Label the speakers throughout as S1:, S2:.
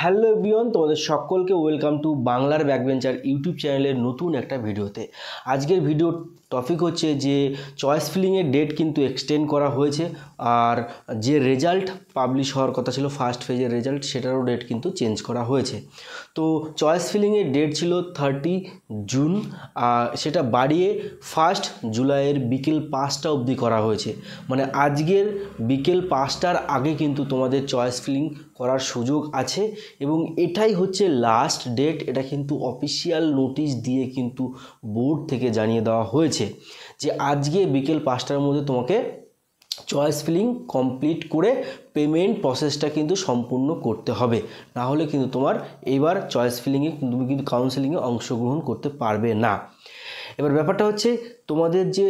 S1: Hello everyone, তোমাদের সকলকে welcome to বাংলার ব্যাকবেঞ্চার ইউটিউব চ্যানেলের নতুন একটা ভিডিওতে। আজকের ভিডিওর টপিক হচ্ছে যে চয়েস ফিলিংয়ের ডেট কিন্তু এক্সটেন্ড করা হয়েছে, আর যে রেজাল্ট পাবলিশ হওয়ার কথা ছিল ফার্স্ট ফেজের রেজাল্ট, সেটারও ডেট কিন্তু চেঞ্জ করা হয়েছে। তো চয়েস ফিলিংয়ের ডেট ছিল 30 জুন, সেটা বাড়িয়ে 1 জুলাইয়ের বিকেল 5টা অবধি করা হয়েছে। মানে আজকের বিকেল 5টার আগে কিন্তু তোমাদের চয়েস ফিলিং করার সুযোগ আছে এবং এটাই হচ্ছে লাস্ট ডেট। এটা কিন্তু অফিসিয়াল নোটিশ দিয়ে কিন্তু বোর্ড থেকে জানিয়ে দেওয়া হয়েছে যে আজকে বিকেল 5টার মধ্যে তোমাকে চয়েস ফিলিং কমপ্লিট করে পেমেন্ট প্রসেসটা কিন্তু সম্পূর্ণ করতে হবে, না হলে কিন্তু তোমার এবার চয়েস ফিলিংয়ে তুমি কিন্তু কাউন্সেলিংয়ে অংশগ্রহণ করতে পারবে না। এবার ব্যাপারটা হচ্ছে তোমাদের যে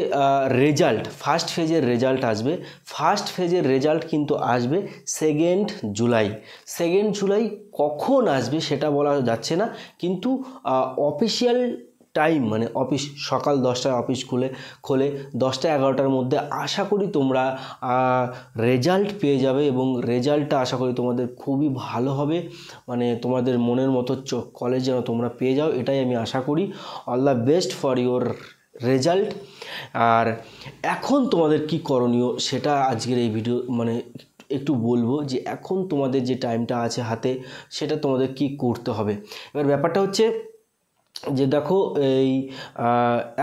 S1: রেজাল্ট, ফার্স্ট ফেজের রেজাল্ট আসবে, ফার্স্ট ফেজের রেজাল্ট কিন্তু আসবে 2 জুলাই। 2 জুলাই কখন আসবে সেটা বলা যাচ্ছে না, কিন্তু অফিসিয়াল টাইম মানে অফিস সকাল 10টায় অফিস খোলে 10টা 11টার মধ্যে আশা করি তোমরা রেজাল্ট পেয়ে যাবে এবং রেজাল্টটা আশা করি তোমাদের খুবই ভালো হবে। মানে তোমাদের মনের মতো কলেজ যেন তোমরা পেয়ে যাও, এটাই আমি আশা করি। All the best for your result. আর এখন তোমাদের কি করণীয় সেটা আজকের এই ভিডিও মানে একটু বলবো যে এখন তোমাদের যে টাইমটা আছে হাতে সেটা তোমাদের কি করতে হবে। এবার ব্যাপারটা হচ্ছে যে দেখো এই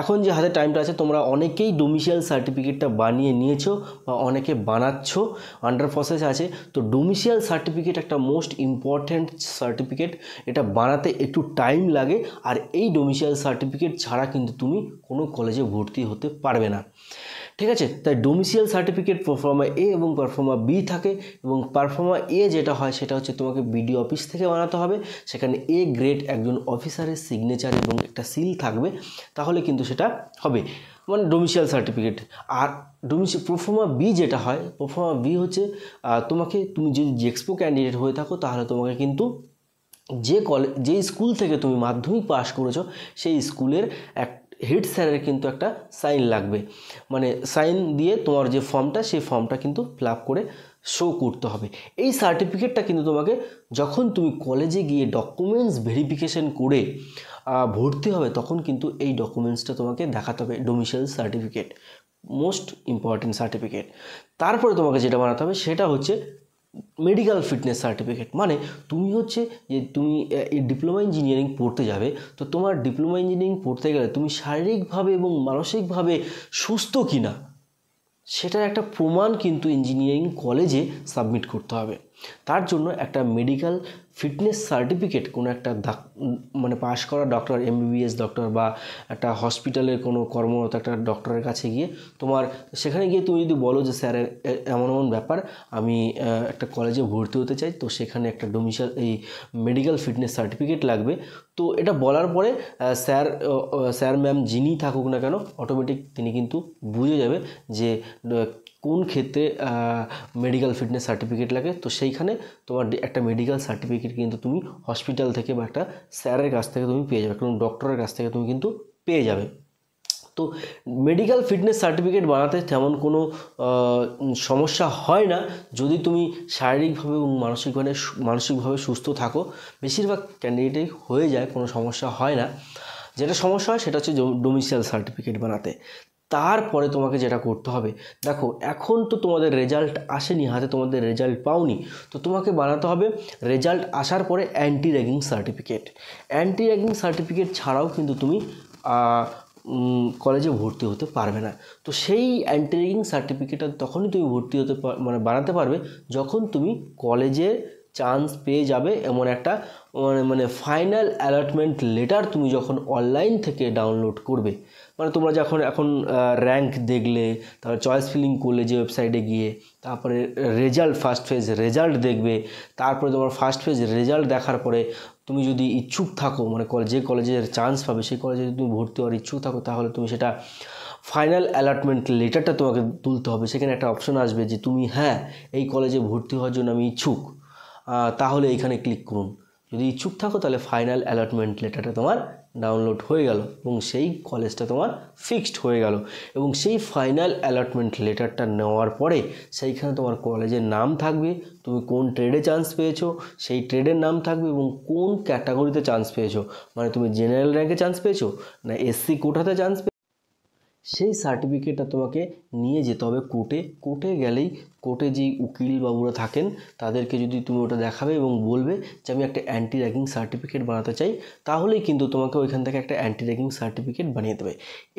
S1: এখন যে হাতে টাইমটা আছে, তোমরা অনেকেই ডোমিসিয়াল সার্টিফিকেটটা বানিয়ে নিয়েছো বা অনেকে বানাচ্ছ, আন্ডার প্রসেস আছে। তো ডোমিসিয়াল সার্টিফিকেট একটা মোস্ট ইম্পর্ট্যান্ট সার্টিফিকেট, এটা বানাতে একটু টাইম লাগে, আর এই ডোমিসিয়াল সার্টিফিকেট ছাড়া কিন্তু তুমি কোনো কলেজে ভর্তি হতে পারবে না, ঠিক আছে? তাই ডোমিসিয়াল সার্টিফিকেট পারফর্মা এ এবং পারফর্মা বি থাকে, এবং পারফর্মা এ যেটা হয় সেটা হচ্ছে তোমাকে বিডি অফিস থেকে বানাতে হবে, সেখানে এ গ্রেড একজন অফিসারের সিগনেচার এবং একটা সিল থাকবে, তাহলে কিন্তু সেটা হবে মানে ডোমিসিয়াল সার্টিফিকেট। আর পারফর্মা বি যেটা হয়, পারফর্মা বি হচ্ছে তুমি যদি জেক্সপো ক্যান্ডিডেট হয়ে থাকো তাহলে তোমাকে কিন্তু যে স্কুল থেকে তুমি মাধ্যমিক পাস করেছো সেই স্কুলের হেড স্যারের কিন্তু একটা সাইন লাগবে, মানে সাইন দিয়ে তোমার যে ফর্মটা সেই ফর্মটা কিন্তু ফিল আপ করে শো করতে হবে। এই সার্টিফিকেটটা কিন্তু তোমাকে যখন তুমি কলেজে গিয়ে ডকুমেন্টস ভেরিফিকেশন করে ভর্তি হবে তখন কিন্তু এই ডকুমেন্টসটা তোমাকে দেখাতে হবে, domicile certificate most important certificate. তারপরে তোমাকে যেটা বানাতে হবে সেটা হচ্ছে মেডিকেল ফিটনেস সার্টিফিকেট। মানে তুমি হচ্ছে যে তুমি এই ডিপ্লোমা ইঞ্জিনিয়ারিং পড়তে যাবে, তো তোমার ডিপ্লোমা ইঞ্জিনিয়ারিং পড়তে গেলে তুমি শারীরিকভাবে এবং মানসিকভাবে সুস্থ কিনা সেটার একটা প্রমাণ কিন্তু ইঞ্জিনিয়ারিং কলেজে সাবমিট করতে হবে। তার জন্য একটা মেডিকেল ফিটনেস সার্টিফিকেট কোনো একটা মানে পাশ করা ডক্টর, এমবিবিএস ডক্টর বা একটা হসপিটালের কোনো কর্মরত একটা ডক্টরের কাছে গিয়ে সেখানে গিয়ে তুমি যদি বলো যে স্যার এমন এমন ব্যাপার, আমি একটা কলেজে ভর্তি হতে চাই, তো সেখানে একটা এই মেডিকেল ফিটনেস সার্টিফিকেট লাগবে। তো এটা বলার পরে স্যার ম্যাম যিনি থাকুক না কেন অটোমেটিক তিনি কিন্তু বুঝে যাবে যে কোন ক্ষেত্রে মেডিকেল ফিটনেস সার্টিফিকেট লাগে। তো সেইখানে তোমার একটা মেডিকেল সার্টিফিকেট কিন্তু তুমি হসপিটাল থেকে বা একটা স্যারের কাছ থেকে তুমি পেয়ে যাবে, কোনো ডক্টরের কাছ থেকে তুমি কিন্তু পেয়ে যাবে। তো মেডিকেল ফিটনেস সার্টিফিকেট বানাতে তেমন কোনো সমস্যা হয় না যদি তুমি শারীরিকভাবে এবং মানসিকভাবে সুস্থ থাকো। বেশিরভাগ ক্যান্ডিডেটই হয়ে যায়, কোনো সমস্যা হয় না। যেটা সমস্যা হয় সেটা হচ্ছে ডোমিসিয়াল সার্টিফিকেট বানাতে। তারপরে তোমাকে যেটা করতে হবে, দেখো এখন তো তোমাদের রেজাল্ট আসেনি হাতে, তোমাদের রেজাল্ট পাওনি, তো তোমাকে বানাতে হবে রেজাল্ট আসার পরে anti ragging certificate. Anti ragging certificate ছাড়াও কিন্তু তুমি কলেজে ভর্তি হতে পারবে না। তো সেই অ্যান্টি র্যাগিং সার্টিফিকেটটা তখনই তুমি ভর্তি হতে বানাতে পারবে যখন তুমি কলেজে চান্স পেয়ে যাবে এমন একটা মানে ফাইনাল অ্যালটমেন্ট লেটার তুমি যখন অনলাইন থেকে ডাউনলোড করবে। মানে তোমরা যখন এখন র্যাঙ্ক দেখলে, তারপরে চয়েস ফিলিং করলে যে ওয়েবসাইটে গিয়ে, তারপরে রেজাল্ট ফার্স্ট ফেজ রেজাল্ট দেখবে, তারপরে তোমার ফার্স্ট ফেজ রেজাল্ট দেখার পরে তুমি যদি ইচ্ছুক থাকো, মানে যে কলেজের চান্স পাবে সেই কলেজে যদি তুমি ভর্তি হওয়ার ইচ্ছুক থাকো, তাহলে তুমি সেটা ফাইনাল অ্যালটমেন্ট লেটারটা তোমাকে তুলতে হবে। সেখানে একটা অপশন আসবে যে তুমি এই কলেজে ভর্তি হওয়ার জন্য আমি ইচ্ছুক, তাহলে এইখানে ক্লিক করুন। যদি ইচ্ছুক থাকো তাহলে ফাইনাল অ্যালটমেন্ট লেটারটা তোমার ডাউনলোড হয়ে গেল এবং সেই কলেজটা তোমার ফিক্সড হয়ে গেল। এবং সেই ফাইনাল অ্যালটমেন্ট লেটারটা নেওয়ার পরে সেইখানে তোমার কলেজের নাম থাকবে, তুমি কোন ট্রেডে চান্স পেয়েছো সেই ট্রেডের নাম থাকবে এবং কোন ক্যাটাগরিতে চান্স পেয়েছো, মানে তুমি জেনারেল র্যাঙ্কে চান্স পেয়েছো না এসসি কোটাতে চান্স পেয়েছো, সেই সার্টিফিকেটটা তোমাকে নিয়ে যেতে হবে কোর্টে। কোর্টে গেলেই কোর্টে যেই উকিল বাবুরা থাকেন তাদেরকে যদি তুমি ওটা দেখাবে এবং বলবে যে আমি একটা অ্যান্টি র্যাগিং সার্টিফিকেট বানাতে চাই, তাহলেই কিন্তু তোমাকে ওইখান থেকে একটা অ্যান্টি র্যাগিং সার্টিফিকেট বানিয়ে দেবে।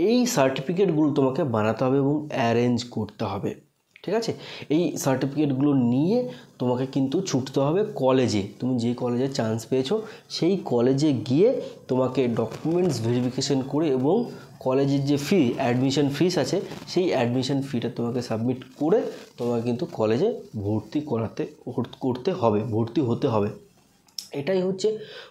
S1: এই সার্টিফিকেটগুলো তোমাকে বানাতে হবে এবং অ্যারেঞ্জ করতে হবে, ঠিক আছে। এই সার্টিফিকেটগুলো নিয়ে তোমাকে কিন্তু ছুটতে হবে কলেজে, তুমি যে কলেজে চান্স পেয়েছো সেই কলেজে গিয়ে তোমাকে ডকুমেন্টস ভেরিফিকেশন করে এবং কলেজের যে ফি অ্যাডমিশন ফিস আছে সেই অ্যাডমিশন ফিটা তোমাকে সাবমিট করে তোমাকে কিন্তু কলেজে ভর্তি হতে হবে। এটাই হচ্ছে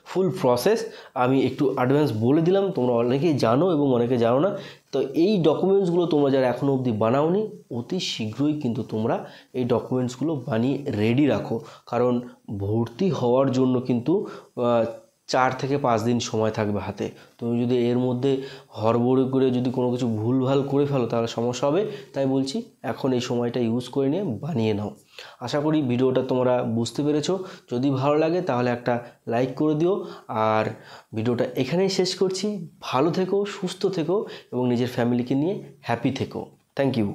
S1: ফুল প্রসেস। আমি একটু অ্যাডভান্স বলে দিলাম, তোমরা অনেকেই জানো এবং অনেকে জানো না। তো এই ডকুমেন্টসগুলো তোমরা যারা এখনও অবধি বানাওনি অতি শীঘ্রই কিন্তু তোমরা এই ডকুমেন্টসগুলো বানিয়ে রেডি রাখো, কারণ ভর্তি হওয়ার জন্য কিন্তু 4 থেকে 5 দিন সময় থাকবে হাতে। তুমি যদি এর মধ্যে হড়বড় করে যদি কোনো কিছু ভুলভাল করে ফেলো তাহলে সমস্যা হবে। তাই বলছি এখন এই সময়টা ইউজ করে নিয়ে বানিয়ে নাও। আশা করি ভিডিওটা তোমরা বুঝতে পেরেছো। যদি ভালো লাগে তাহলে একটা লাইক করে দিও। আর ভিডিওটা এখানেই শেষ করছি। ভালো থেকো, সুস্থ থেকো এবং নিজের ফ্যামিলিকে নিয়ে হ্যাপি থেকো। Thank you.